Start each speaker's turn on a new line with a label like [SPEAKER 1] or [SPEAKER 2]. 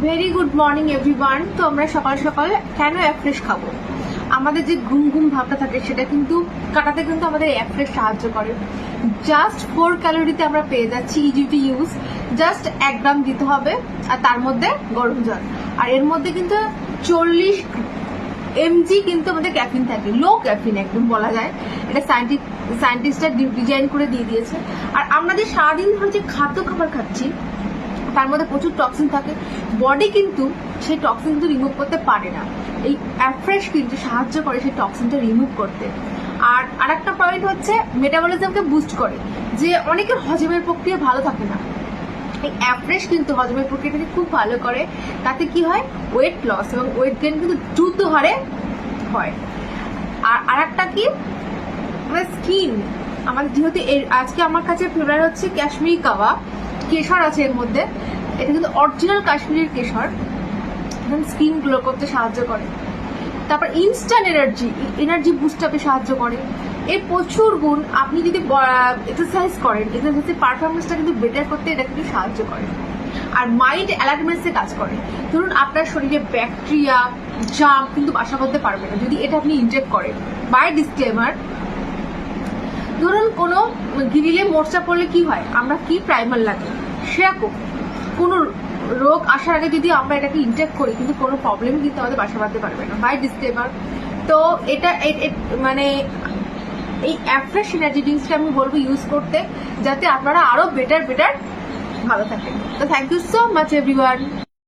[SPEAKER 1] Very good morning everyone. তো আমরা সকাল সকাল কেন অ্যাফ্রেশ খাবো? আমাদের যে ঘুম ঘুম ভাবটা থাকে সেটা কিন্তু কাটাতে কিন্তু আমাদের অ্যাফ্রেশ সাহায্য করে। জাস্ট 4 ক্যালোরিতে আমরা পেয়ে যাচ্ছি, ইজি টু ইউজ। জাস্ট 1 গ্রাম দিতে হবে আর তার মধ্যে গরম জল, আর এর মধ্যে কিন্তু 40 mg কিন্তু আমাদের ক্যাফিন থাকে, লো ক্যাফিন একদম বলা যায়। এটা সায়েন্টিস্টরা ডিজাইন করে দিয়ে দিয়েছে। আর আমরা যে সারাদিন ধরে যে খাদ্য খাবার খাচ্ছি তার মধ্যে প্রচুর টক্সিন থাকে, বডি কিন্তু সেই টক্সিন কিন্তু রিমুভ করতে পারে না। এই অ্যাফ্রেশ কিন্তু সাহায্য করে সেই টক্সিনটা রিমুভ করতে। আর আরেকটা পয়েন্ট হচ্ছে মেটাবলিজমকে বুস্ট করে, যে অনেকের হজমের প্রক্রিয়া ভালো থাকে না, এই অ্যাফ্রেশ কিন্তু হজমের প্রক্রিয়াটাকে খুব ভালো করে। তাতে কি হয়, ওয়েট লস এবং ওয়েট গেইন কিন্তু দ্রুত হারে হয়। আর আরেকটা কি, স্কিন আমাদের যেহেতু আজকে আমার কাছে ফেভারিট হচ্ছে কাশ্মীরি কাওয়া, কেশর আছে এর মধ্যে। এটা কিন্তু অরিজিনাল কাশ্মীরের কেশর, স্কিন গ্লো করতে সাহায্য করে। তারপর ইনস্ট্যান্ট এনার্জি বুস্ট আপে সাহায্য করে। এর প্রচুর গুণ। আপনি যদি এক্সারসাইজ করেন, এক্সারসাইজের পারফরমেন্সটা কিন্তু বেটার করতে এটা কিন্তু সাহায্য করে। আর মাইন্ড অ্যালার্টমেন্টসে কাজ করে। ধরুন আপনার শরীরে ব্যাকটেরিয়া জাম কিন্তু বাসা করতে পারবে না যদি এটা আপনি ইনজেক্ট করেন। বাই ডিসক্লেমার, ধরুন কোনো গ্রিলে মোর্চা পড়লে কি হয়, আমরা কি প্রাইমার লাগে, সেরকম কোনো রোগ আসার আগে যদি আমরা এটাকে ইনটেক করি কিন্তু কোনো প্রবলেম কিন্তু আমাদের বাসা বাঁধতে পারবে না, বাই ডিসক্লেমার। তো এটা মানে এই অ্যাফ্রেশ এনার্জি ড্রিঙ্কসটা আমি বলবো ইউজ করতে, যাতে আপনারা আরো বেটার ভালো থাকেন। তো thank you so much everyone.